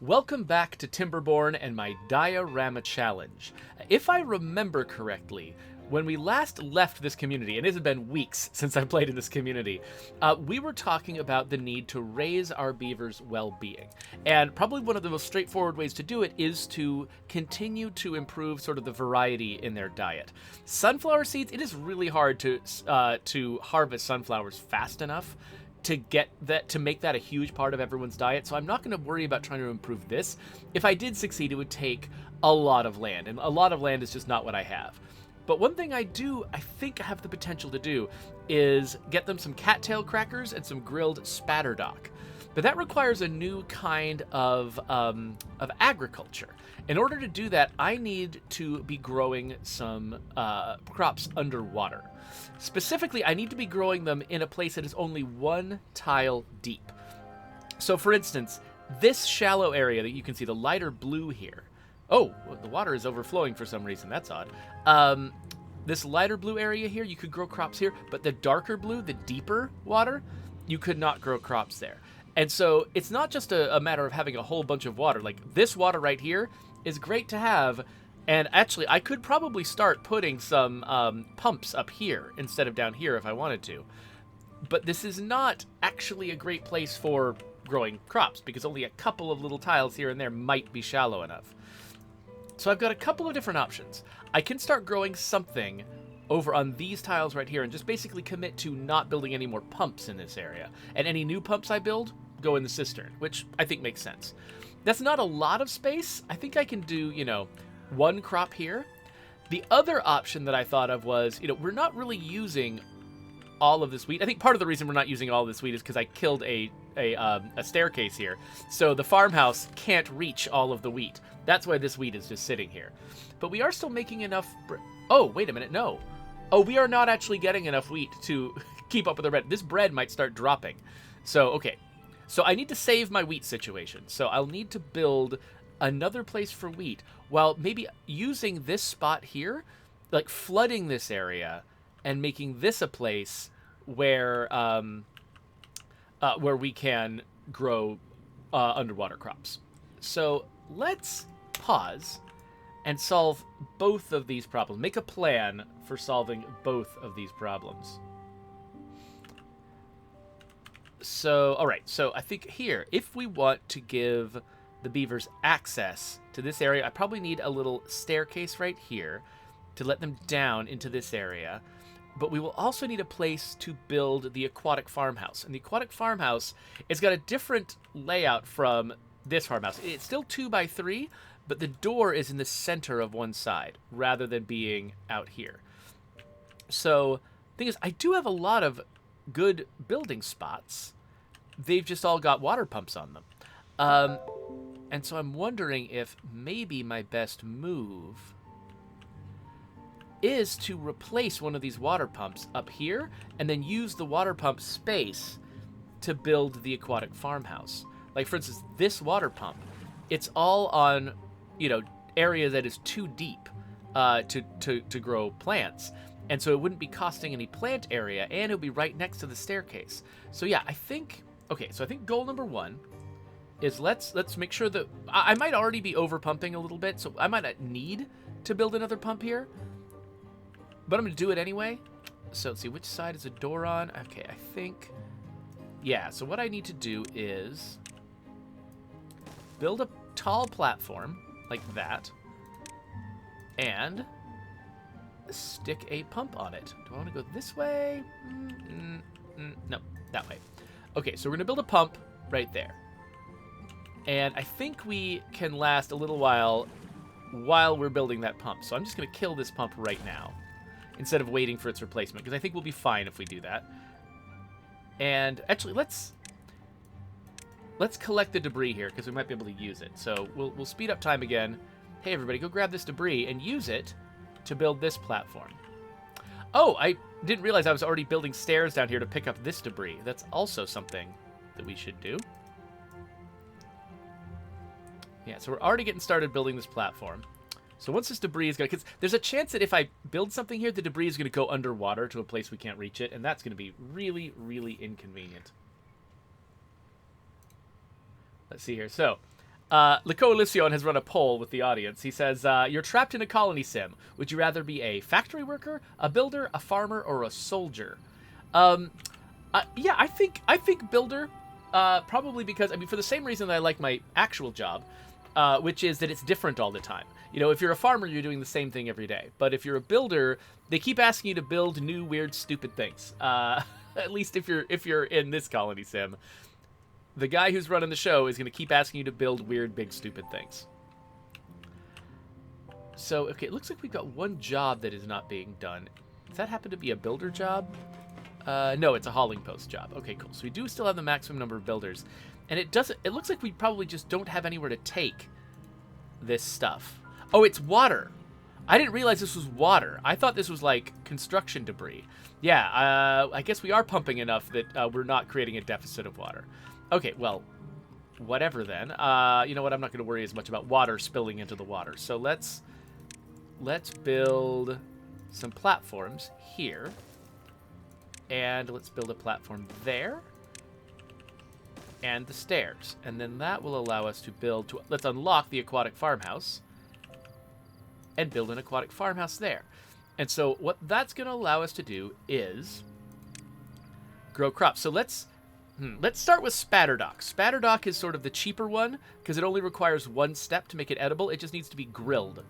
Welcome back to Timberborn and my Diorama challenge. If I remember correctly, when we last left this community, and it has been weeks since I played in this community, we were talking about the need to raise our beavers' well-being. And probably one of the most straightforward ways to do it is to continue to improve sort of the variety in their diet. Sunflower seeds, it is really hard to harvest sunflowers fast enough to make that a huge part of everyone's diet, so I'm not going to worry about trying to improve this. If I did succeed, it would take a lot of land, and a lot of land is just not what I have. But one thing I think I have the potential to do is get them some cattail crackers and some grilled spatterdock. But that requires a new kind of agriculture. In order to do that, I need to be growing some crops underwater. Specifically, I need to be growing them in a place that is only one tile deep. So, for instance, this shallow area that you can see, the lighter blue here. Oh, well, the water is overflowing for some reason. That's odd. This lighter blue area here, you could grow crops here, but the darker blue, the deeper water, you could not grow crops there. And so it's not just a matter of having a whole bunch of water. Like, this water right here is great to have. And actually, I could probably start putting some pumps up here instead of down here if I wanted to. But this is not actually a great place for growing crops because only a couple of little tiles here and there might be shallow enough. So I've got a couple of different options. I can start growing something over on these tiles right here and just basically commit to not building any more pumps in this area. And any new pumps I build go in the cistern, which I think makes sense. That's not a lot of space. I think I can do, one crop here. The other option that I thought of was, we're not really using all of this wheat. I think part of the reason we're not using all of this wheat is because I killed a staircase here. So the farmhouse can't reach all of the wheat. That's why this wheat is just sitting here. But we are still making enough... Oh, wait a minute, no. Oh, we are not actually getting enough wheat to keep up with the bread. This bread might start dropping. So, okay. So I need to save my wheat situation. So I'll need to build another place for wheat while maybe using this spot here, like flooding this area and making this a place where we can grow underwater crops. So let's pause and solve both of these problems. Make a plan for solving both of these problems. So, all right, so I think here, if we want to give the beavers access to this area, I probably need a little staircase right here to let them down into this area. But we will also need a place to build the aquatic farmhouse. And the aquatic farmhouse, it's got a different layout from this farmhouse. It's still 2x3, but the door is in the center of one side rather than being out here. So, the thing is, I do have a lot of good building spots. They've just all got water pumps on them. And so I'm wondering if maybe my best move is to replace one of these water pumps up here and then use the water pump space to build the aquatic farmhouse. Like, for instance, this water pump, it's all on, area that is too deep to grow plants. And so it wouldn't be costing any plant area, and it would be right next to the staircase. So yeah, I think goal number one is let's make sure that I might already be over pumping a little bit, so I might not need to build another pump here, but I'm gonna do it anyway. So let's see, which side is the door on? Okay, I think, yeah, so what I need to do is build a tall platform like that and stick a pump on it. Do I want to go this way? No, that way. Okay, so we're gonna build a pump right there. And I think we can last a little while we're building that pump. So I'm just going to kill this pump right now instead of waiting for its replacement, because I think we'll be fine if we do that. And actually, let's collect the debris here, because we might be able to use it. So we'll speed up time again. Hey, everybody, go grab this debris and use it to build this platform. Oh, I didn't realize I was already building stairs down here to pick up this debris. That's also something that we should do. Yeah, so we're already getting started building this platform. So once this debris is going to... Because there's a chance that if I build something here, the debris is going to go underwater to a place we can't reach it, and that's going to be really, really inconvenient. Let's see here. So Le Coalition has run a poll with the audience. He says, you're trapped in a colony sim. Would you rather be a factory worker, a builder, a farmer, or a soldier? Yeah, I think builder. Probably because, I mean, for the same reason that I like my actual job, which is that it's different all the time. You know, if you're a farmer, you're doing the same thing every day. But if you're a builder, they keep asking you to build new, weird, stupid things. At least if you're in this colony sim. The guy who's running the show is going to keep asking you to build weird, big, stupid things. So, okay, it looks like we've got one job that is not being done. Does that happen to be a builder job? No, it's a hauling post job. Okay, cool. So we do still have the maximum number of builders. And it looks like we probably just don't have anywhere to take this stuff. Oh, it's water. I didn't realize this was water. I thought this was like construction debris. Yeah, I guess we are pumping enough that we're not creating a deficit of water. Okay, well, whatever then. You know what? I'm not going to worry as much about water spilling into the water. So let's build some platforms here. And let's build a platform there. And the stairs. And then that will allow us to build... let's unlock the aquatic farmhouse. And build an aquatic farmhouse there. And so what that's going to allow us to do is grow crops. So let's start with Spatterdock. Spatterdock is sort of the cheaper one because it only requires one step to make it edible. It just needs to be grilled,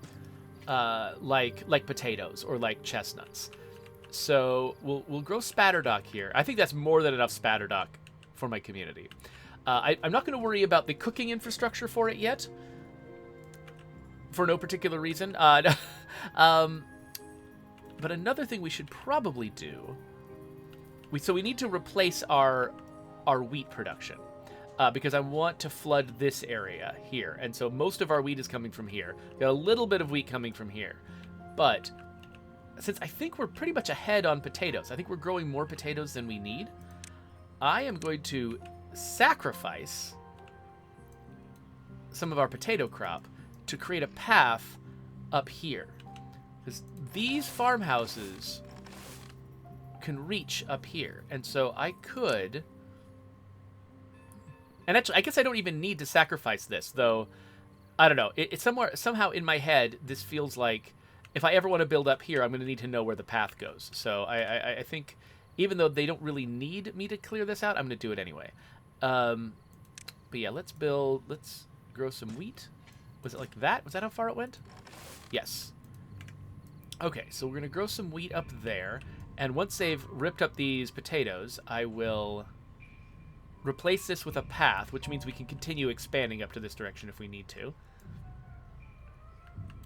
like potatoes or like chestnuts. So we'll grow Spatterdock here. I think that's more than enough Spatterdock for my community. I'm not going to worry about the cooking infrastructure for it yet, for no particular reason. But another thing we should probably do, we need to replace our wheat production because I want to flood this area here. And so most of our wheat is coming from here. We've got a little bit of wheat coming from here. But since I think we're pretty much ahead on potatoes, I think we're growing more potatoes than we need, I am going to sacrifice some of our potato crop to create a path up here. Because these farmhouses can reach up here. And so I could... And actually, I guess I don't even need to sacrifice this, though. I don't know. It's somehow in my head, this feels like if I ever want to build up here, I'm going to need to know where the path goes. So I think even though they don't really need me to clear this out, I'm going to do it anyway. But yeah, let's grow some wheat. Was it like that? Was that how far it went? Yes. Okay, so we're going to grow some wheat up there. And once they've ripped up these potatoes, I will replace this with a path, which means we can continue expanding up to this direction if we need to.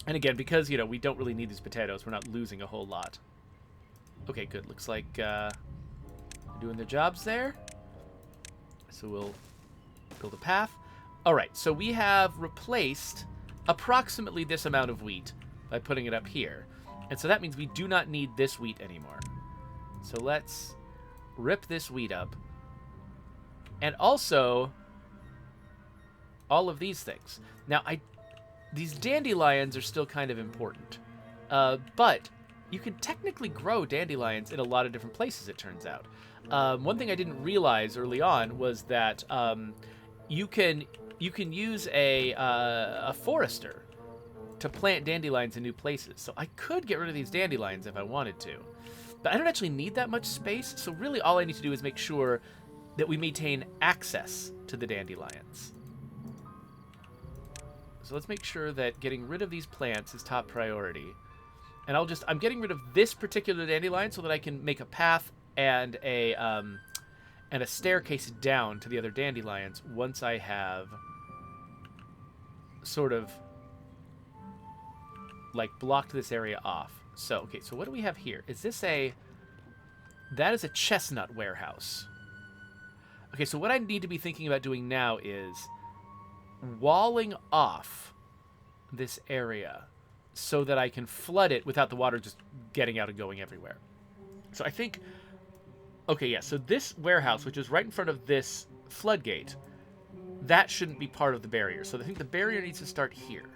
And again, because, you know, we don't really need these potatoes, we're not losing a whole lot. Okay, good. Looks like they're doing their jobs there. So we'll build a path. All right, so we have replaced approximately this amount of wheat by putting it up here. And so that means we do not need this wheat anymore. So let's rip this wheat up. And also, all of these things. Now, these dandelions are still kind of important. But you can technically grow dandelions in a lot of different places, it turns out. One thing I didn't realize early on was that you can use a forester to plant dandelions in new places. So I could get rid of these dandelions if I wanted to. But I don't actually need that much space, so really all I need to do is make sure that we maintain access to the dandelions. So let's make sure that getting rid of these plants is top priority. And I'm getting rid of this particular dandelion so that I can make a path and a staircase down to the other dandelions once I have sort of like blocked this area off. So, okay, so what do we have here? Is this that is a chestnut warehouse. Okay, so what I need to be thinking about doing now is walling off this area so that I can flood it without the water just getting out and going everywhere. So I think, okay, yeah, so this warehouse, which is right in front of this floodgate, that shouldn't be part of the barrier. So I think the barrier needs to start here.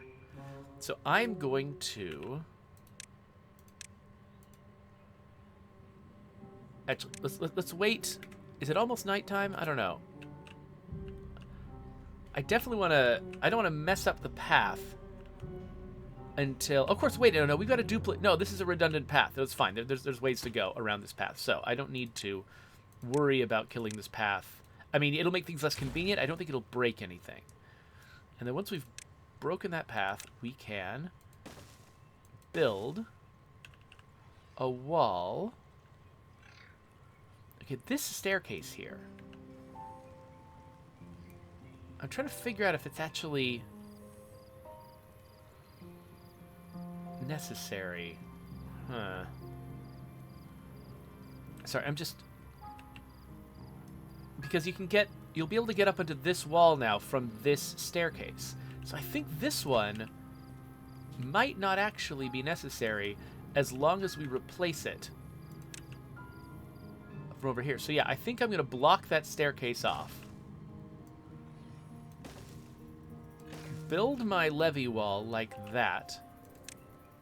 So I'm going to... Actually, let's wait. Is it almost nighttime? I don't know. I definitely want to... I don't want to mess up the path until... Of course, wait, no, we've got to duplicate... No, this is a redundant path. That's fine. There's ways to go around this path, so I don't need to worry about killing this path. I mean, it'll make things less convenient. I don't think it'll break anything. And then once we've broken that path, we can build a wall. Okay, this staircase here. I'm trying to figure out if it's actually necessary. Huh. Sorry, I'm just... Because you'll be able to get up onto this wall now from this staircase. So I think this one might not actually be necessary as long as we replace it from over here. So yeah, I think I'm going to block that staircase off. Build my levee wall like that.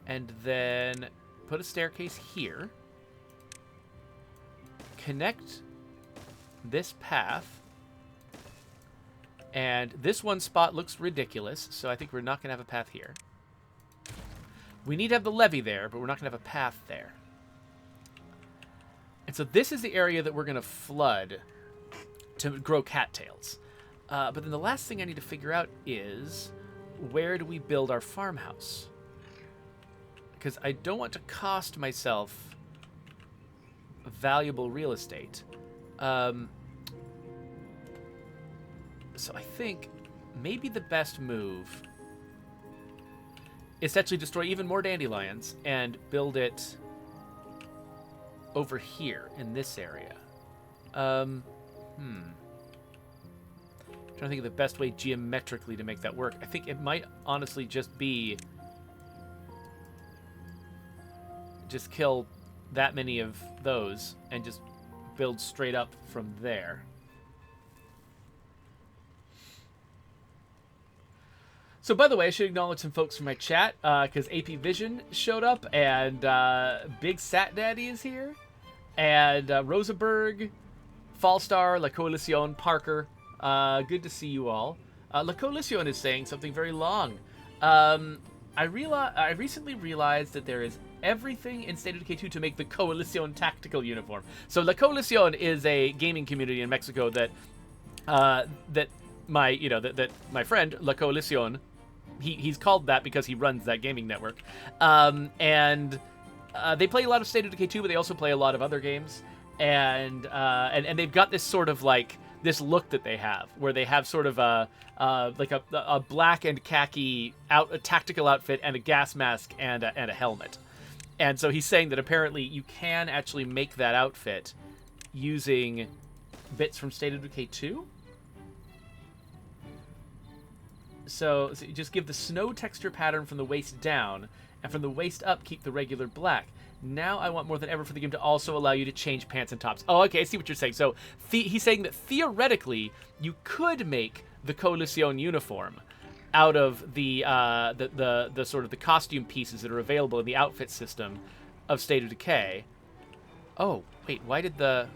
And then put a staircase here. Connect this path. And this one spot looks ridiculous, so I think we're not going to have a path here. We need to have the levee there, but we're not going to have a path there. And so this is the area that we're going to flood to grow cattails. But then the last thing I need to figure out is, where do we build our farmhouse? Because I don't want to cost myself valuable real estate. So I think maybe the best move is to actually destroy even more dandelions and build it over here in this area. Trying to think of the best way geometrically to make that work. I think it might honestly just be just kill that many of those and just build straight up from there. So, by the way, I should acknowledge some folks from my chat, because AP Vision showed up, and Big Sat Daddy is here, and Rosenberg, Fallstar, La Coalición, Parker. Good to see you all. La Coalición is saying something very long. I recently realized that there is everything in State of Decay 2 to make the Coalición tactical uniform. So La Coalición is a gaming community in Mexico that my friend La Coalición, he's called that because he runs that gaming network. And they play a lot of State of Decay 2, but they also play a lot of other games. And they've got this sort of like this look that they have, where they have sort of a black and khaki a tactical outfit and a gas mask and a helmet. And so he's saying that apparently you can actually make that outfit using bits from State of Decay 2. So you just give the snow texture pattern from the waist down, and from the waist up, keep the regular black. Now I want more than ever for the game to also allow you to change pants and tops. Oh, okay, I see what you're saying. So he's saying that theoretically, you could make the Coalición uniform out of the sort of the costume pieces that are available in the outfit system of State of Decay. Oh, wait, why did the...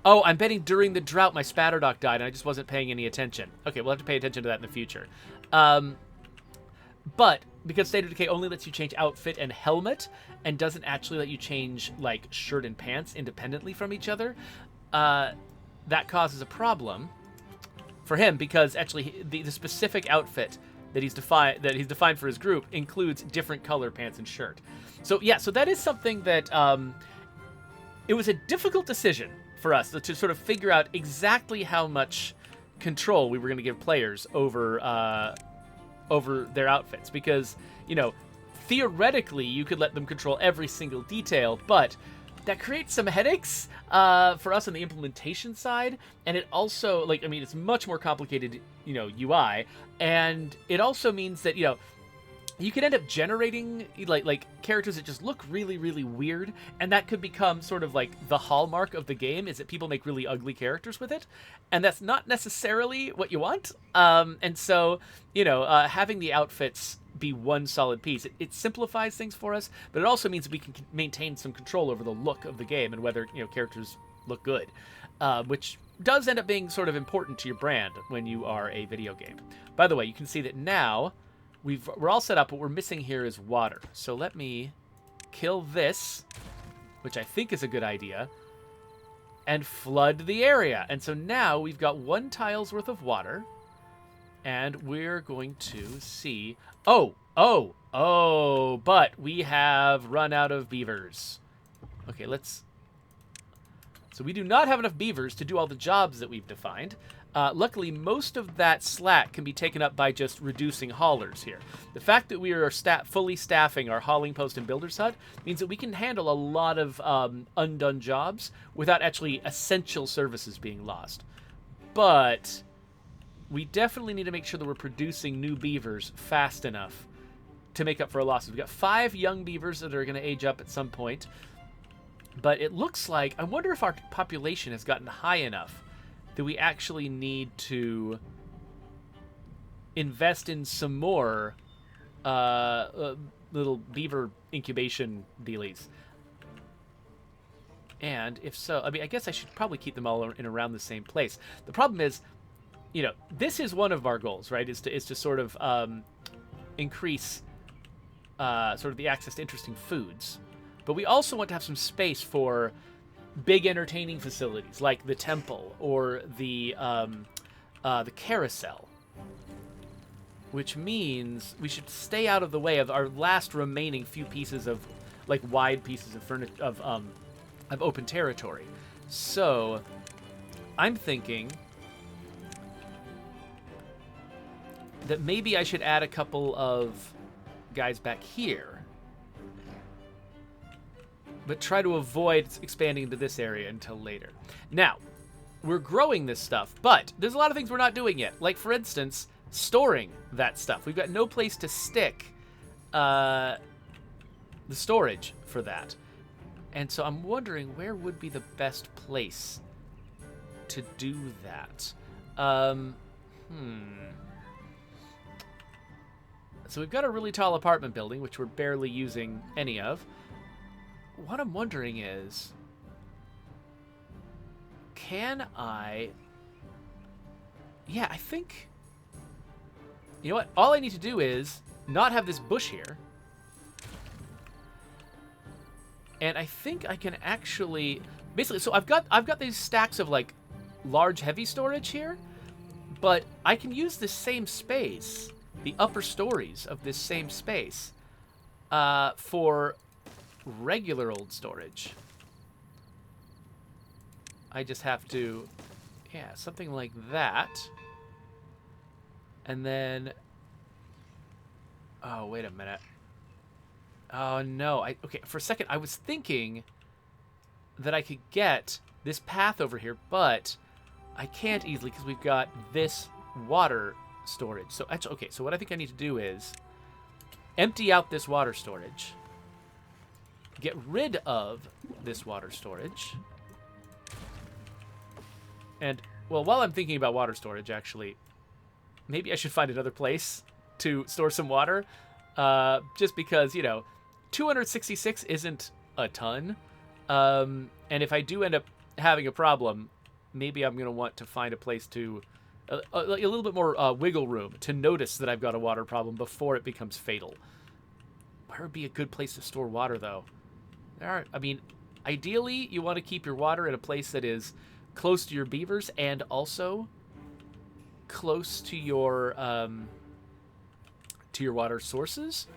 Oh, I'm betting during the drought my Spatterdock died and I just wasn't paying any attention. Okay, we'll have to pay attention to that in the future. But because State of Decay only lets you change outfit and helmet and doesn't actually let you change, like, shirt and pants independently from each other, that causes a problem for him, because actually the specific outfit that he's defined for his group includes different color pants and shirt. So yeah, so that is something that it was a difficult decision for us to sort of figure out exactly how much control we were going to give players over their outfits, because, you know, theoretically you could let them control every single detail, but that creates some headaches for us on the implementation side, and it also, like, I mean, it's much more complicated, you know, UI, and it also means that, you know, you could end up generating like characters that just look really, really weird, and that could become sort of like the hallmark of the game, is that people make really ugly characters with it, and that's not necessarily what you want. And so, you know, having the outfits be one solid piece, it simplifies things for us, but it also means we can maintain some control over the look of the game and whether, you know, characters look good, which does end up being sort of important to your brand when you are a video game. By the way, you can see that now we're all set up. What we're missing here is water. So let me kill this, which I think is a good idea, and flood the area. And so now we've got 1 tile's worth of water, and we're going to see... but we have run out of beavers. Okay, let's... So we do not have enough beavers to do all the jobs that we've defined. Luckily, most of that slack can be taken up by just reducing haulers here. The fact that we are fully staffing our hauling post and builder's hut means that we can handle a lot of undone jobs without actually essential services being lost. But we definitely need to make sure that we're producing new beavers fast enough to make up for our losses. We've got 5 young beavers that are going to age up at some point. But it looks like... I wonder if our population has gotten high enough that we actually need to invest in some more little beaver incubation dealies. And if so, I mean, I guess I should probably keep them all in around the same place. The problem is, you know, this is one of our goals, right? Is to sort of increase sort of the access to interesting foods. But we also want to have some space for big entertaining facilities like the temple or the carousel, which means we should stay out of the way of our last remaining few pieces of like wide pieces of furniture of open territory. So I'm thinking that maybe I should add a couple of guys back here, but try to avoid expanding into this area until later. Now, we're growing this stuff, but there's a lot of things we're not doing yet. Like, for instance, storing that stuff. We've got no place to stick the storage for that. And so I'm wondering where would be the best place to do that. So we've got a really tall apartment building, which we're barely using any of. What I'm wondering is, can I... Yeah, I think... You know what? All I need to do is not have this bush here. And I think I can actually... Basically, so I've got these stacks of, like, large heavy storage here. But I can use this same space, the upper stories of this same space, for regular old storage. I just have to, yeah, something like that. And then, oh, wait a minute. Oh, no. Okay, for a second, I was thinking that I could get this path over here, but I can't easily because we've got this water storage. So, actually, okay, so what I think I need to do is empty out this water storage, get rid of this water storage, and, well, while I'm thinking about water storage, actually, maybe I should find another place to store some water, just because, you know, 266 isn't a ton, and if I do end up having a problem, maybe I'm going to want to find a place to, a little bit more wiggle room to notice that I've got a water problem before it becomes fatal. Where would be a good place to store water, though? I mean, ideally, you want to keep your water in a place that is close to your beavers and also close to your water sources.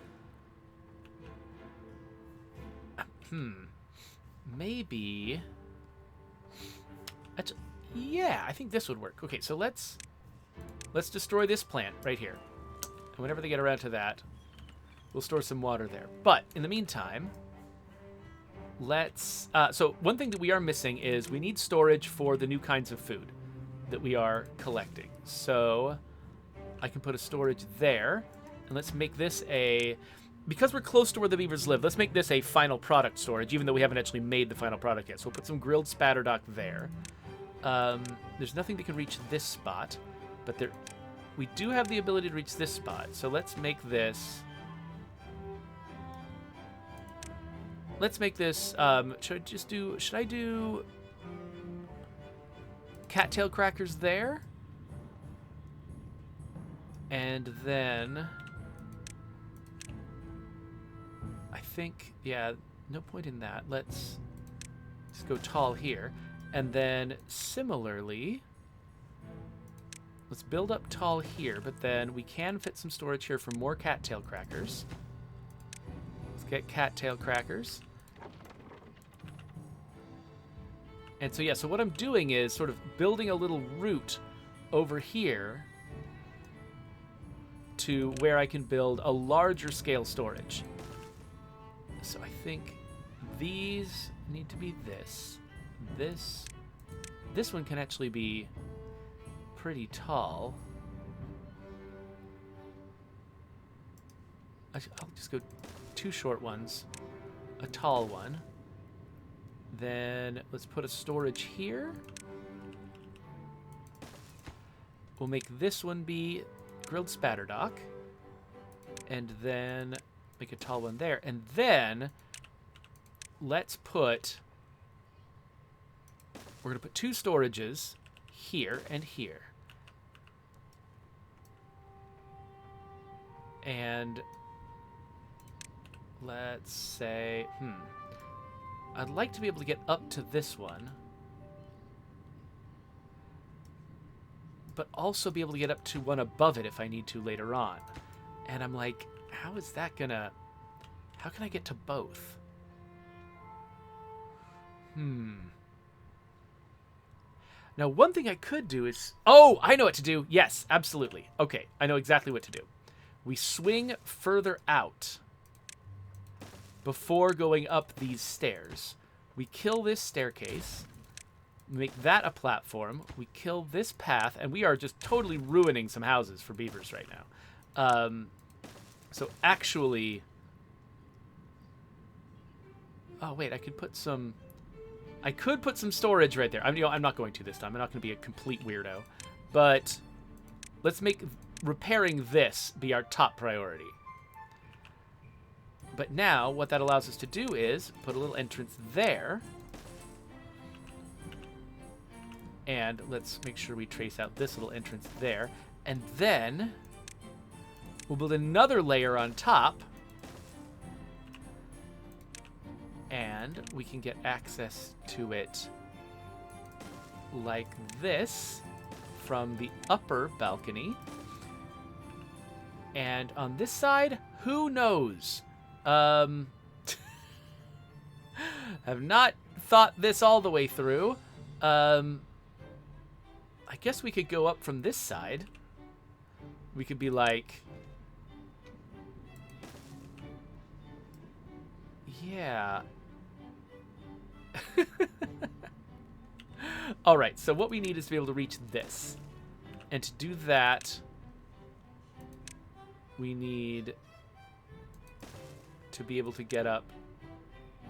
Maybe. Yeah, I think this would work. Okay, so let's destroy this plant right here, and whenever they get around to that, we'll store some water there. But in the meantime, let's... so one thing that we are missing is we need storage for the new kinds of food that we are collecting. So I can put a storage there, and let's make this a... Because we're close to where the beavers live, let's make this a final product storage, even though we haven't actually made the final product yet. So we'll put some grilled spatterdock there. There's nothing that can reach this spot, but we do have the ability to reach this spot. So let's make this... Should I do... cattail crackers there. And then I think, yeah, no point in that. Let's just go tall here. And then similarly, let's build up tall here, but then we can fit some storage here for more cattail crackers. Let's get cattail crackers. And so, yeah, so what I'm doing is sort of building a little route over here to where I can build a larger scale storage. So I think these need to be this. This one can actually be pretty tall. I'll just go 2 short ones, a tall one. Then let's put a storage here. We'll make this one be grilled spatterdock. And then make a tall one there. And then let's put... We're going to put 2 storages here and here. And let's say... I'd like to be able to get up to this one, but also be able to get up to one above it if I need to later on. And I'm like, how is that gonna... How can I get to both? Now, one thing I could do is... Oh, I know what to do. Yes, absolutely. Okay, I know exactly what to do. We swing further out before going up these stairs. We kill this staircase, make that a platform, we kill this path, and we are just totally ruining some houses for beavers right now. So actually... Oh, wait, I could put some storage right there. I'm not going to this time. I'm not going to be a complete weirdo. But let's make repairing this be our top priority. But now, what that allows us to do is put a little entrance there. And let's make sure we trace out this little entrance there. And then we'll build another layer on top. And we can get access to it like this from the upper balcony. And on this side, who knows? Have not thought this all the way through. I guess we could go up from this side. We could be like... Yeah. Alright, so what we need is to be able to reach this. And to do that, we need to be able to get up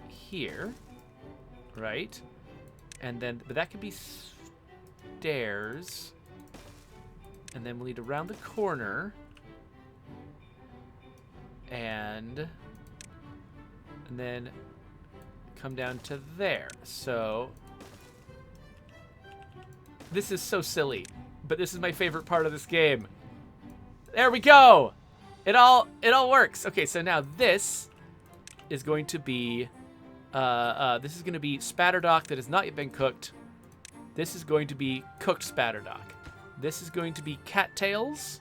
here, right? And then, but that could be stairs. And then we'll need to round the corner. And then come down to there. So this is so silly, but this is my favorite part of this game. There we go. It all works. Okay, so now this is going to be spatterdock that has not yet been cooked. This is going to be cooked spatterdock. This is going to be cattails.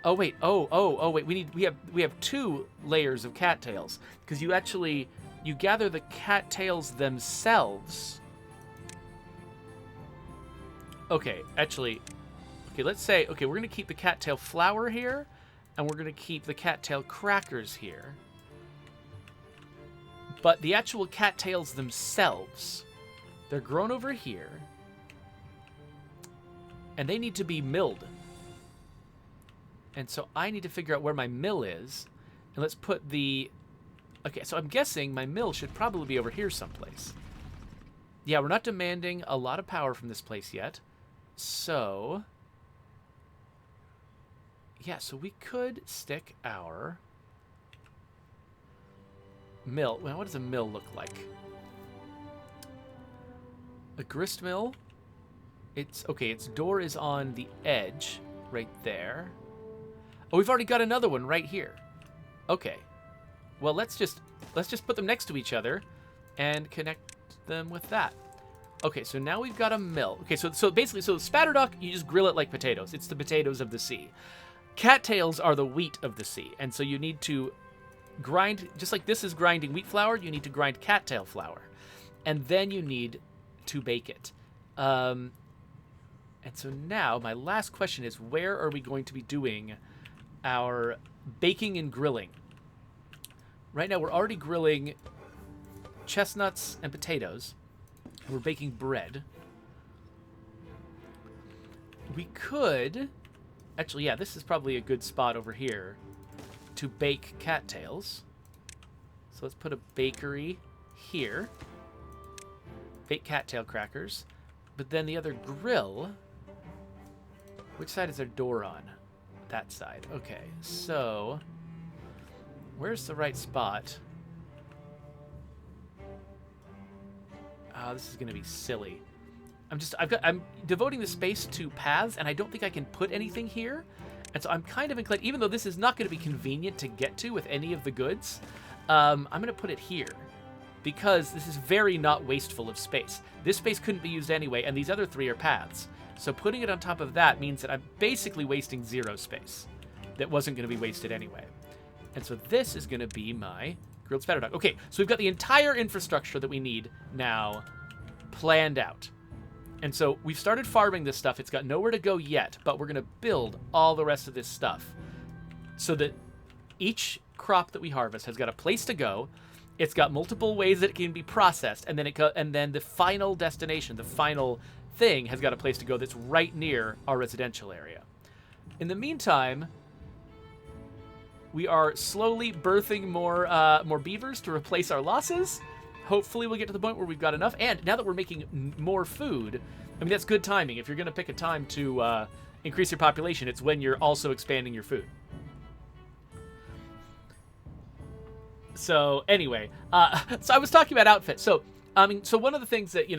Oh wait. Oh wait. We have 2 layers of cattails because you gather the cattails themselves. Okay, actually, okay. Let's say we're gonna keep the cattail flour here, and we're gonna keep the cattail crackers here. But the actual cattails themselves, they're grown over here, and they need to be milled. And so I need to figure out where my mill is. And let's put the... Okay, so I'm guessing my mill should probably be over here someplace. Yeah, we're not demanding a lot of power from this place yet. So... Yeah, so we could stick our... mill. Well, what does a mill look like? A grist mill Its door is on the edge right there. Oh, we've already got another one right here. Okay. Well, let's just put them next to each other and connect them with that. Okay, so now we've got a mill. Okay, so basically, so spatterduck, you just grill it like potatoes. It's the potatoes of the sea. Cattails are the wheat of the sea, and so you need to grind, just like this is grinding wheat flour, you need to grind cattail flour. And then you need to bake it. And so now, my last question is, where are we going to be doing our baking and grilling? Right now, we're already grilling chestnuts and potatoes. We're baking bread. We could... Actually, yeah, this is probably a good spot over here to bake cattails. So let's put a bakery here. Bake cattail crackers. But then the other grill... Which side is their door on? That side. Okay, so... Where's the right spot? Oh, this is going to be silly. I'm devoting the space to paths, and I don't think I can put anything here. And so I'm kind of inclined, even though this is not going to be convenient to get to with any of the goods, I'm going to put it here. Because this is very not wasteful of space. This space couldn't be used anyway, and these other three are paths. So putting it on top of that means that I'm basically wasting 0 space. That wasn't going to be wasted anyway. And so this is going to be my grilled spatterduck. Okay, so we've got the entire infrastructure that we need now planned out. And so we've started farming this stuff. It's got nowhere to go yet, but we're going to build all the rest of this stuff so that each crop that we harvest has got a place to go. It's got multiple ways that it can be processed, and then the final destination, the final thing, has got a place to go that's right near our residential area. In the meantime, we are slowly birthing more beavers to replace our losses. Hopefully we'll get to the point where we've got enough. And now that we're making more food, I mean, that's good timing. If you're going to pick a time to increase your population, it's when you're also expanding your food. So anyway, so I was talking about outfits. So, I mean, so one of the things that,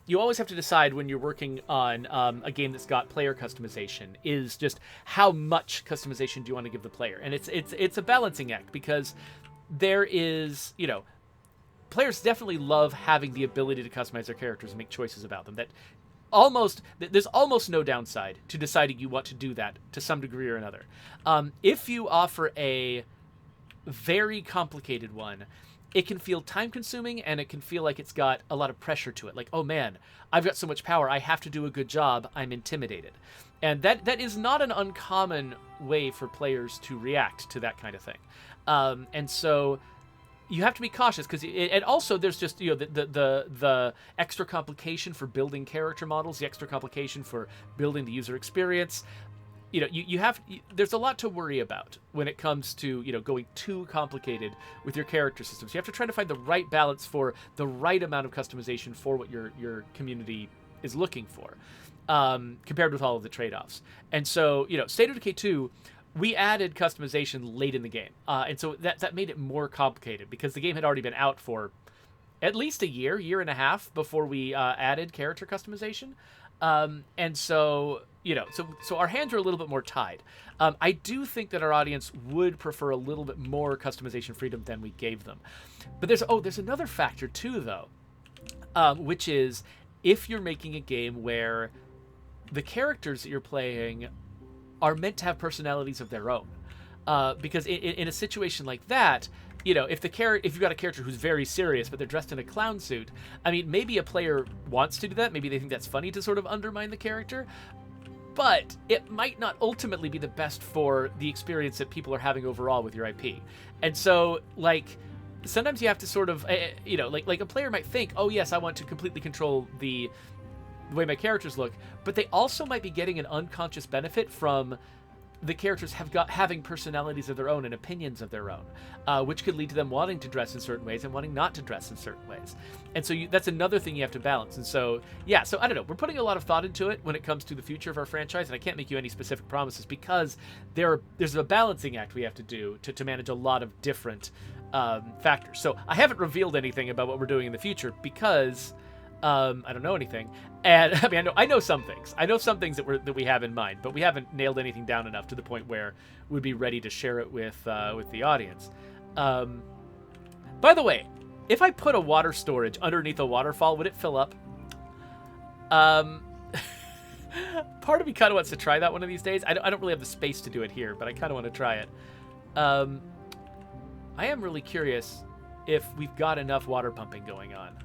you always have to decide when you're working on a game that's got player customization is just how much customization do you want to give the player. And it's a balancing act, because there is, players definitely love having the ability to customize their characters and make choices about them. There's almost no downside to deciding you want to do that to some degree or another. If you offer a very complicated one, it can feel time-consuming, and it can feel like it's got a lot of pressure to it. Like, oh man, I've got so much power, I have to do a good job, I'm intimidated. And that is not an uncommon way for players to react to that kind of thing. And so you have to be cautious, because and also there's just the extra complication for building character models, the extra complication for building the user experience. There's a lot to worry about when it comes to going too complicated with your character systems. You have to try to find the right balance for the right amount of customization for what your community is looking for, compared with all of the trade-offs. And so State of Decay 2, we added customization late in the game, and so that made it more complicated, because the game had already been out for at least a year and a half before we added character customization. And so so our hands are a little bit more tied. I do think that our audience would prefer a little bit more customization freedom than we gave them. But there's another factor too, though, which is if you're making a game where the characters that you're playing are meant to have personalities of their own. Because in a situation like that, if you've got a character who's very serious, but they're dressed in a clown suit, I mean, maybe a player wants to do that. Maybe they think that's funny to sort of undermine the character. But it might not ultimately be the best for the experience that people are having overall with your IP. And so, sometimes you have to sort of, like a player might think, oh yes, I want to completely control the way my characters look, but they also might be getting an unconscious benefit from the characters having personalities of their own and opinions of their own, which could lead to them wanting to dress in certain ways and wanting not to dress in certain ways. And so that's another thing you have to balance. And so, so I don't know. We're putting a lot of thought into it when it comes to the future of our franchise, and I can't make you any specific promises, because there's a balancing act we have to do to manage a lot of different factors. So I haven't revealed anything about what we're doing in the future, because I don't know anything. And I mean, I know some things. I know some things that we have in mind, but we haven't nailed anything down enough to the point where we'd be ready to share it with the audience. By the way, if I put a water storage underneath a waterfall, would it fill up? Part of me kind of wants to try that one of these days. I don't really have the space to do it here, but I kind of want to try it. I am really curious if we've got enough water pumping going on.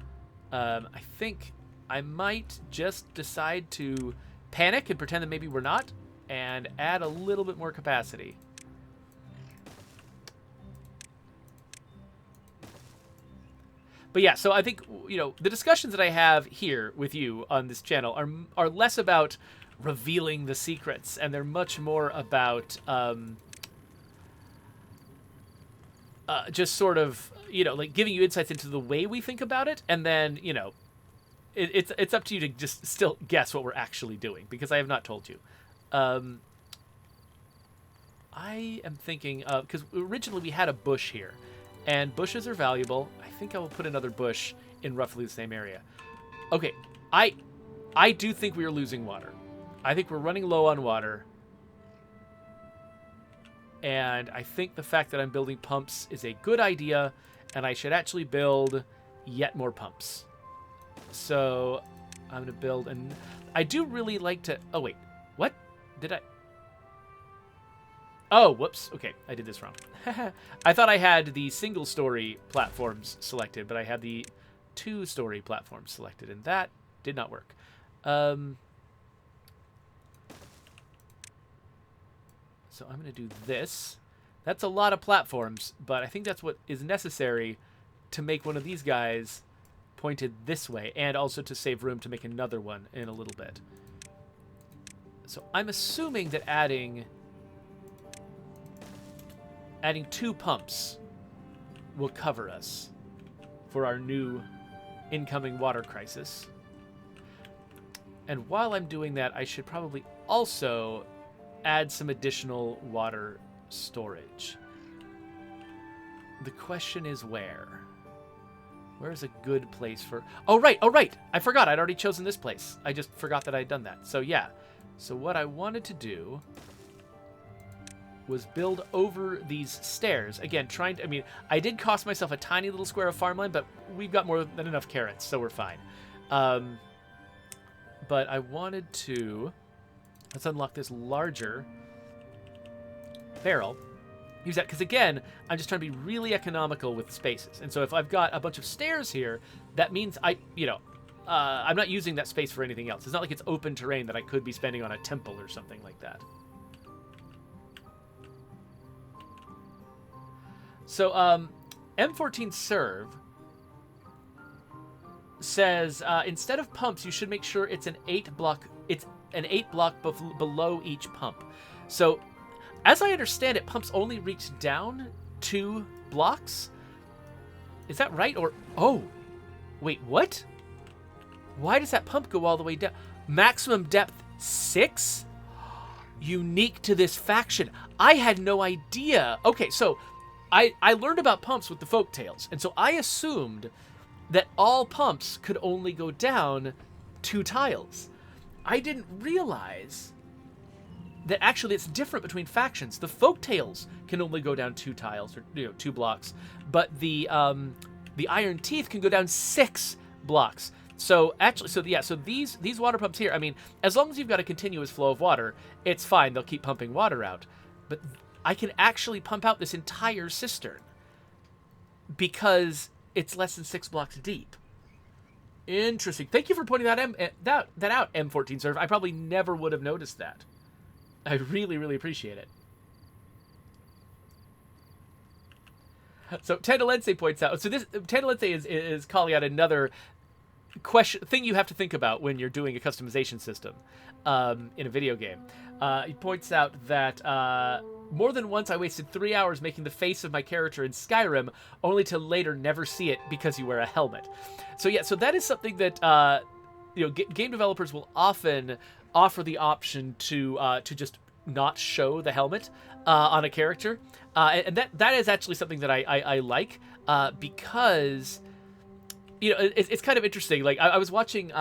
I think I might just decide to panic and pretend that maybe we're not, and add a little bit more capacity. But yeah, so I think, you know, the discussions that I have here with you on this channel are less about revealing the secrets, and they're much more about just sort of, you know, like giving you insights into the way we think about it, and then, you know, it's up to you to just still guess what we're actually doing, because I have not told you. I am thinking, because originally we had a bush here, and bushes are valuable. I think I will put another bush in roughly the same area. Okay, I do think we are losing water. I think we're running low on water. And I think the fact that I'm building pumps is a good idea, and I should actually build yet more pumps. So I'm going to build, and I do really like to... Oh, wait. What? Did I... Oh, whoops. Okay, I did this wrong. I thought I had the single-story platforms selected, but I had the two-story platforms selected, and that did not work. So I'm going to do this. That's a lot of platforms, but I think that's what is necessary to make one of these guys pointed this way, and also to save room to make another one in a little bit. So I'm assuming that adding 2 pumps will cover us for our new incoming water crisis. And while I'm doing that, I should probably also add some additional water storage. The question is where? Where's a good place for... Oh, right. I forgot. I'd already chosen this place. I just forgot that I'd done that. So, yeah. So what I wanted to do was build over these stairs. Again, trying to... I mean, I did cost myself a tiny little square of farmland, but we've got more than enough carrots, so we're fine. But I wanted to... Let's unlock this larger barrel. Use that, because again, I'm just trying to be really economical with spaces. And so if I've got a bunch of stairs here, that means I'm not using that space for anything else. It's not like it's open terrain that I could be spending on a temple or something like that. So, M14 Serve says, instead of pumps, you should make sure it's an 8 block below each pump. So, as I understand it, pumps only reach down 2 blocks. Is that right? Or, oh, wait, what? Why does that pump go all the way down? Maximum depth 6? Unique to this faction. I had no idea. Okay, so I learned about pumps with the folktales, and so I assumed that all pumps could only go down 2 tiles. I didn't realize that actually it's different between factions. The folktales can only go down 2 tiles, or 2 blocks, but the Iron Teeth can go down 6 blocks. So actually, so these water pumps here, I mean, as long as you've got a continuous flow of water, it's fine. They'll keep pumping water out. But I can actually pump out this entire cistern because it's less than 6 blocks deep. Interesting. Thank you for pointing that out, M14 Serve. I probably never would have noticed that. I really, really appreciate it. So Tandalense points out. So this Tandalense is calling out another thing you have to think about when you're doing a customization system in a video game. He points out that more than once I wasted 3 hours making the face of my character in Skyrim, only to later never see it because you wear a helmet. So yeah, so that is something that game developers will often offer the option to just not show the helmet on a character, and that is actually something that I like because it's kind of interesting. Like I was watching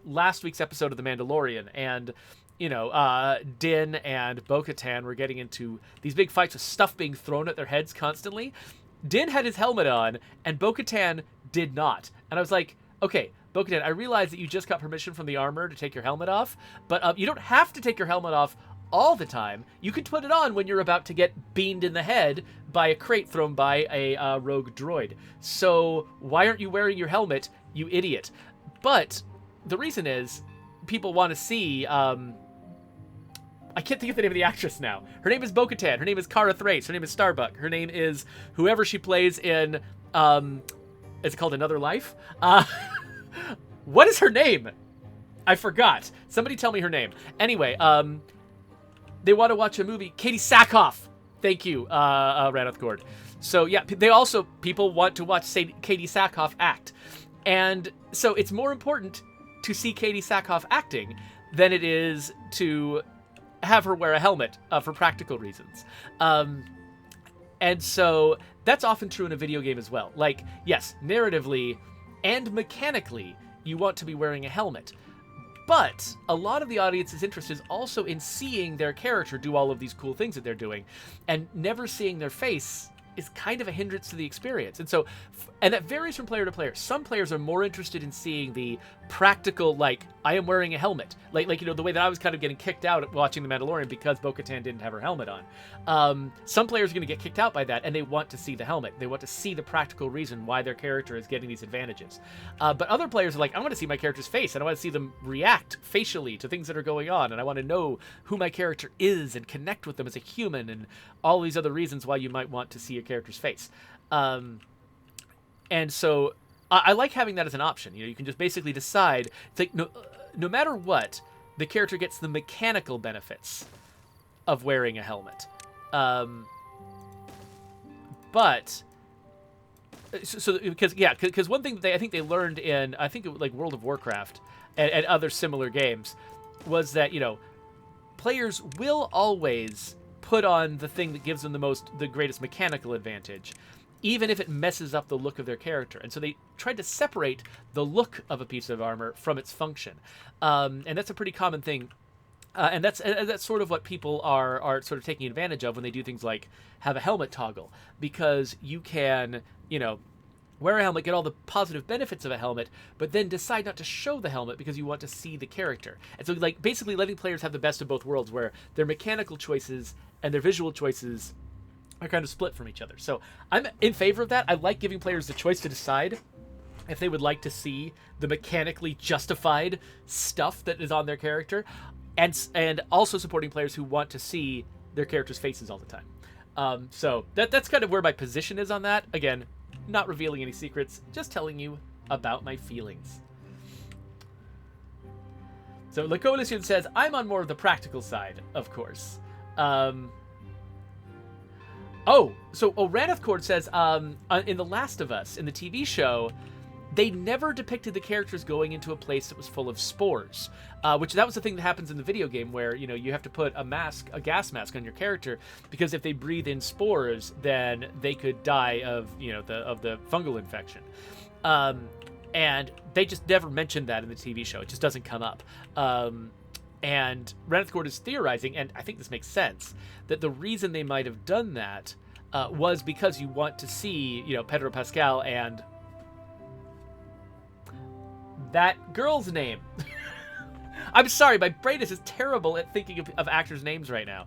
last week's episode of The Mandalorian, and Din and Bo-Katan were getting into these big fights with stuff being thrown at their heads constantly. Din had his helmet on, and Bo-Katan did not. And I was like, okay, Bo-Katan, I realize that you just got permission from the armor to take your helmet off, but you don't have to take your helmet off all the time. You can put it on when you're about to get beamed in the head by a crate thrown by a rogue droid. So why aren't you wearing your helmet, you idiot? But the reason is people want to see... I can't think of the name of the actress now. Her name is Bo-Katan. Her name is Cara Thrace. Her name is Starbuck. Her name is whoever she plays in, is it called Another Life? What is her name? I forgot. Somebody tell me her name. Anyway, they want to watch a movie. Katie Sackhoff. Thank you, Raneth Gord. So yeah, people want to watch Katie Sackhoff act. And so it's more important to see Katie Sackhoff acting than it is to have her wear a helmet for practical reasons. And so that's often true in a video game as well. Like, yes, narratively and mechanically, you want to be wearing a helmet. But a lot of the audience's interest is also in seeing their character do all of these cool things that they're doing, and never seeing their face is kind of a hindrance to the experience. And so, and that varies from player to player. Some players are more interested in seeing the practical, like, I am wearing a helmet. Like the way that I was kind of getting kicked out watching The Mandalorian because Bo-Katan didn't have her helmet on. Some players are going to get kicked out by that, and they want to see the helmet. They want to see the practical reason why their character is getting these advantages. But other players are like, I want to see my character's face, and I want to see them react facially to things that are going on, and I want to know who my character is and connect with them as a human, and all these other reasons why you might want to see your character's face. And so I like having that as an option. You can just basically decide. It's like no matter what, the character gets the mechanical benefits of wearing a helmet. But because one thing I think they learned in like World of Warcraft and other similar games was that players will always put on the thing that gives them the greatest mechanical advantage, even if it messes up the look of their character. And so they tried to separate the look of a piece of armor from its function. And that's a pretty common thing. And that's sort of what people are sort of taking advantage of when they do things like have a helmet toggle, because you can, wear a helmet, get all the positive benefits of a helmet, but then decide not to show the helmet because you want to see the character. And so, like, basically letting players have the best of both worlds, where their mechanical choices and their visual choices are kind of split from each other. So I'm in favor of that. I like giving players the choice to decide if they would like to see the mechanically justified stuff that is on their character, and also supporting players who want to see their characters' faces all the time. So that's kind of where my position is on that. Again, not revealing any secrets, just telling you about my feelings. So La Coalition says, I'm on more of the practical side, of course. Raneth Cord says, in The Last of Us, in the TV show, they never depicted the characters going into a place that was full of spores, which that was the thing that happens in the video game, where you have to put a gas mask on your character, because if they breathe in spores, then they could die of the fungal infection. And they just never mentioned that in the TV show. It just doesn't come up. And Raneth Cord is theorizing, and I think this makes sense, that the reason they might have done that was because you want to see Pedro Pascal and that girl's name. I'm sorry, my brain is just terrible at thinking of actors' names right now.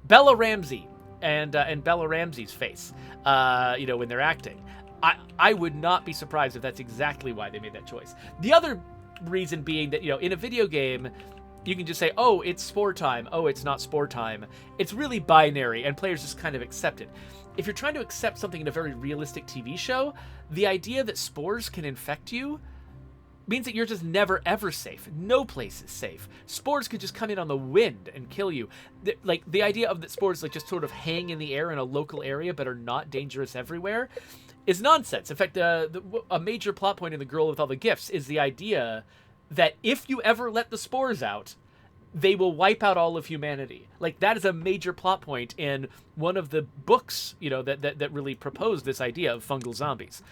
Bella Ramsey and Bella Ramsey's face, when they're acting. I would not be surprised if that's exactly why they made that choice. The other reason being that, in a video game, you can just say, oh, it's spore time. Oh, it's not spore time. It's really binary, and players just kind of accept it. If you're trying to accept something in a very realistic TV show, the idea that spores can infect you means that you're just never, ever safe. No place is safe. Spores could just come in on the wind and kill you. The idea of that spores just sort of hang in the air in a local area but are not dangerous everywhere is nonsense. In fact, a major plot point in The Girl with All the Gifts is the idea that if you ever let the spores out, they will wipe out all of humanity. That is a major plot point in one of the books, that really proposed this idea of fungal zombies.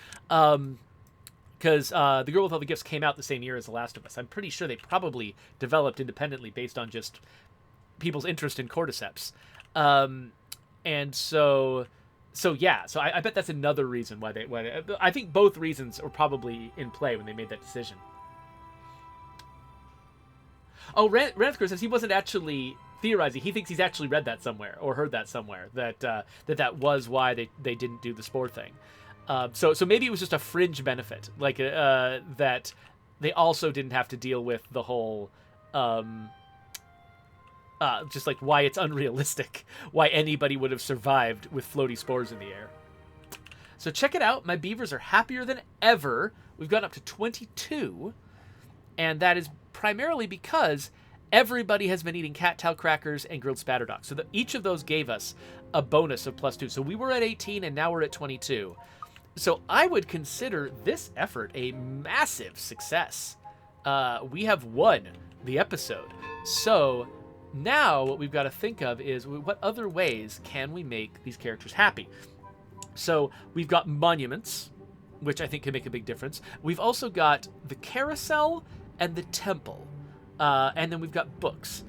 because The Girl with All the Gifts came out the same year as The Last of Us. I'm pretty sure they probably developed independently based on just people's interest in cordyceps. And so I bet that's another reason why they I think both reasons are probably in play when they made that decision. Oh, Ranthker says he wasn't actually theorizing. He thinks he's actually read that somewhere or heard that somewhere, that was why they didn't do the spore thing. So maybe it was just a fringe benefit, like that they also didn't have to deal with the whole just like why it's unrealistic, why anybody would have survived with floaty spores in the air. So check it out. My beavers are happier than ever. We've gone up to 22, and that is primarily because everybody has been eating cattail crackers and grilled spatterdock. So each of those gave us a bonus of +2. So we were at 18, and now we're at 22. So I would consider this effort a massive success. We have won the episode. So now what we've got to think of is what other ways can we make these characters happy? So we've got monuments, which I think can make a big difference. We've also got the carousel and the temple. And then we've got books.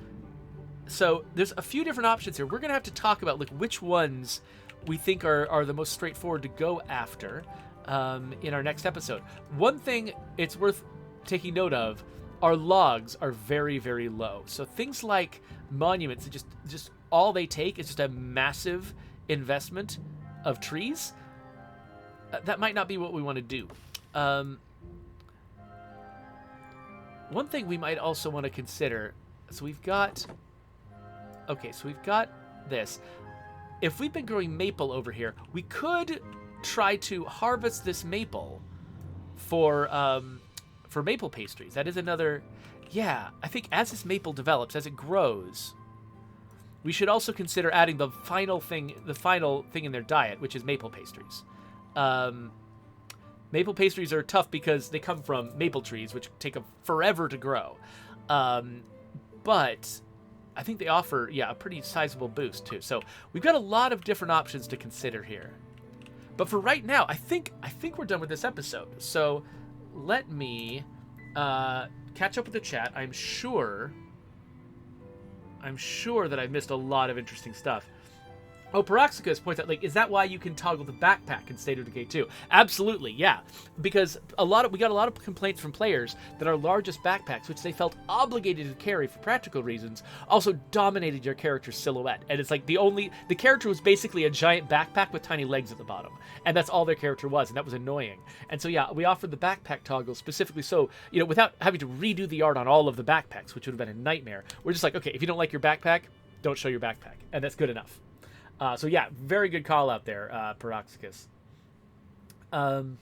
So there's a few different options here. We're going to have to talk about like which ones we think are the most straightforward to go after in our next episode. One thing it's worth taking note of, our logs are very, very low. So things like monuments, just all they take is just a massive investment of trees. That might not be what we want to do. One thing we might also want to consider, so we've got this. If we've been growing maple over here, we could try to harvest this maple for maple pastries. That is another, yeah, I think as this maple develops, as it grows, we should also consider adding the final thing in their diet, which is maple pastries. Maple pastries are tough because they come from maple trees, which take forever to grow. But I think they offer, a pretty sizable boost too. So we've got a lot of different options to consider here. But for right now, I think we're done with this episode. So let me catch up with the chat. I'm sure that I missed a lot of interesting stuff. Oh, Paroxicus points out, is that why you can toggle the backpack in State of Decay 2? Absolutely, yeah. Because we got a lot of complaints from players that our largest backpacks, which they felt obligated to carry for practical reasons, also dominated your character's silhouette. And it's like the character was basically a giant backpack with tiny legs at the bottom. And that's all their character was, and that was annoying. And so, we offered the backpack toggle specifically so, without having to redo the art on all of the backpacks, which would have been a nightmare. We're just like, okay, if you don't like your backpack, don't show your backpack. And that's good enough. So very good call out there, Paroxicus. M14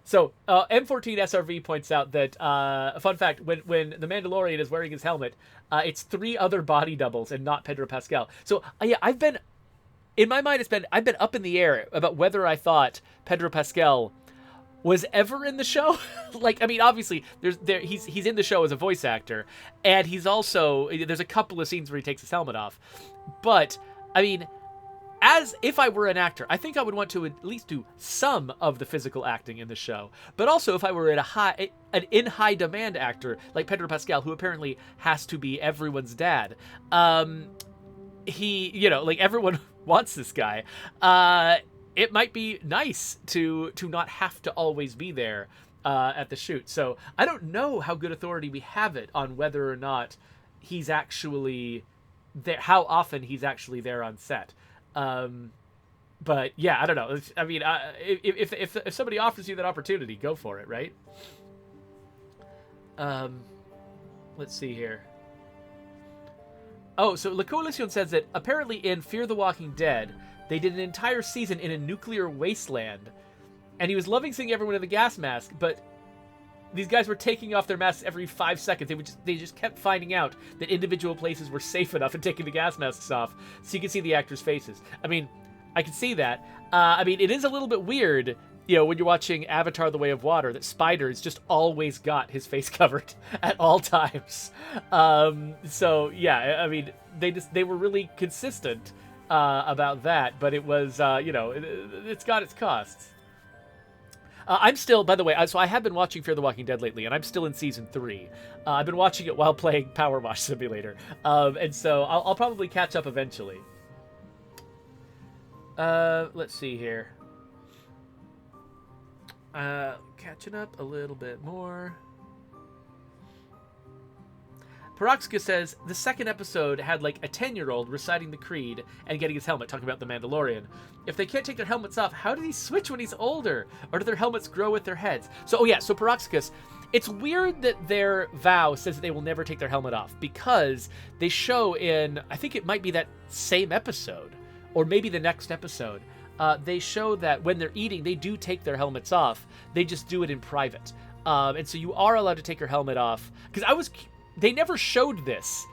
SRV points out that a fun fact: when the Mandalorian is wearing his helmet, it's 3 other body doubles and not Pedro Pascal. So I've been up in the air about whether I thought Pedro Pascal was ever in the show. Obviously he's in the show as a voice actor, and he's also, there's a couple of scenes where he takes his helmet off. But as if I were an actor, I think I would want to at least do some of the physical acting in the show. But also if I were an in high demand actor like Pedro Pascal, who apparently has to be everyone's dad, he, everyone wants this guy. It might be nice to not have to always be there at the shoot. So I don't know how good authority we have it on whether or not he's actually there, how often he's actually there on set. But I don't know. If somebody offers you that opportunity, go for it, right? Let's see here. Oh, so La Coalition says that apparently in Fear the Walking Dead, they did an entire season in a nuclear wasteland, and he was loving seeing everyone in the gas mask, but these guys were taking off their masks every 5 seconds. They just kept finding out that individual places were safe enough and taking the gas masks off so you can see the actors' faces. I can see that. It is a little bit weird, when you're watching Avatar: The Way of Water, that Spider's just always got his face covered at all times. They were really consistent about that, but it was, it's got its costs. I'm still, by the way, so I have been watching Fear the Walking Dead lately, and I'm still in season 3. I've been watching it while playing Power Wash Simulator, and so I'll probably catch up eventually. Let's see here. Catching up a little bit more. Peroxka says, the second episode had like a 10-year-old reciting the creed and getting his helmet, talking about the Mandalorian. If they can't take their helmets off, how did he switch when he's older? Or do their helmets grow with their heads? So, oh yeah, so Peroxicus, it's weird that their vow says that they will never take their helmet off, because they show in, I think it might be that same episode, or maybe the next episode, they show that when they're eating, they do take their helmets off. They just do it in private. And so you are allowed to take your helmet off. Because they never showed this.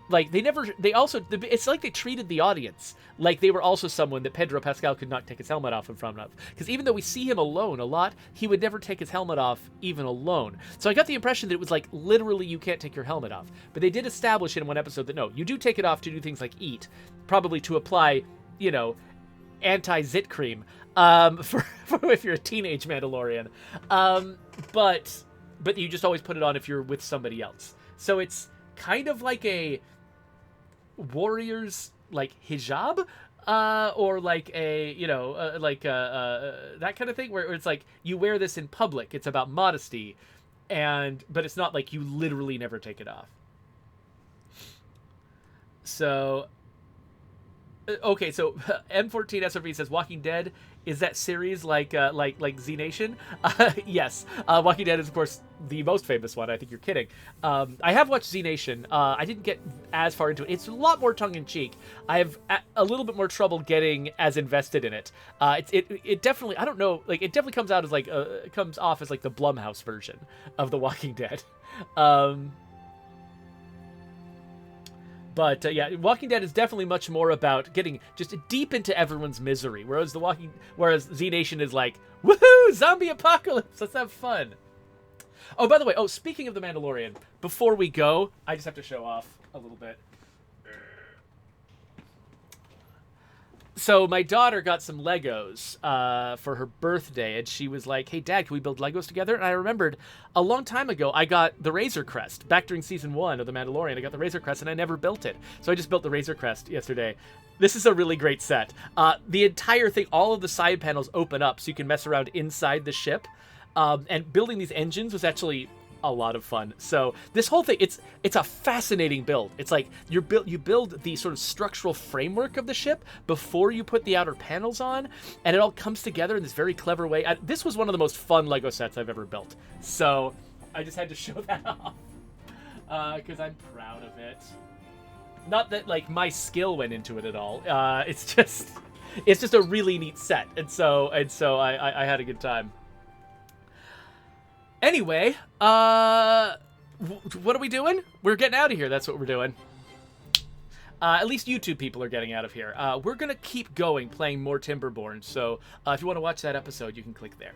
Like, it's like they treated the audience like they were also someone that Pedro Pascal could not take his helmet off in front of. Because even though we see him alone a lot, he would never take his helmet off even alone. So I got the impression that it was like, literally, you can't take your helmet off. But they did establish in one episode that, no, you do take it off to do things like eat. Probably to apply, anti-zit cream for if you're a teenage Mandalorian. But you just always put it on if you're with somebody else. So it's kind of like a warrior's like hijab, or like a that kind of thing where it's like you wear this in public. It's about modesty, but it's not like you literally never take it off. So. Okay, so M14 SRV says Walking Dead, is that series like Z Nation? Yes, Walking Dead is of course the most famous one. I think you're kidding. I have watched Z Nation. I didn't get as far into it. It's a lot more tongue in cheek. I have a little bit more trouble getting as invested in it. It definitely, I don't know, like it definitely comes out as like it comes off as like the Blumhouse version of The Walking Dead. But yeah, Walking Dead is definitely much more about getting just deep into everyone's misery, whereas Z Nation is like, woohoo, zombie apocalypse, let's have fun. Oh, by the way, speaking of The Mandalorian, before we go, I just have to show off a little bit. So my daughter got some Legos for her birthday, and she was like, hey, Dad, can we build Legos together? And I remembered a long time ago, I got the Razor Crest. Back during Season 1 of The Mandalorian, I got the Razor Crest, and I never built it. So I just built the Razor Crest yesterday. This is a really great set. The entire thing, all of the side panels open up so you can mess around inside the ship. And building these engines was actually a lot of fun. So this whole thing, it's a fascinating build. It's like you build the sort of structural framework of the ship before you put the outer panels on, and it all comes together in this very clever way. This was one of the most fun Lego sets I've ever built. So I just had to show that off because I'm proud of it. Not that like my skill went into it at all. It's just a really neat set, and so I had a good time. Anyway, what are we doing? We're getting out of here. That's what we're doing. At least YouTube people are getting out of here. We're going to keep going, playing more Timberborn. So if you want to watch that episode, you can click there.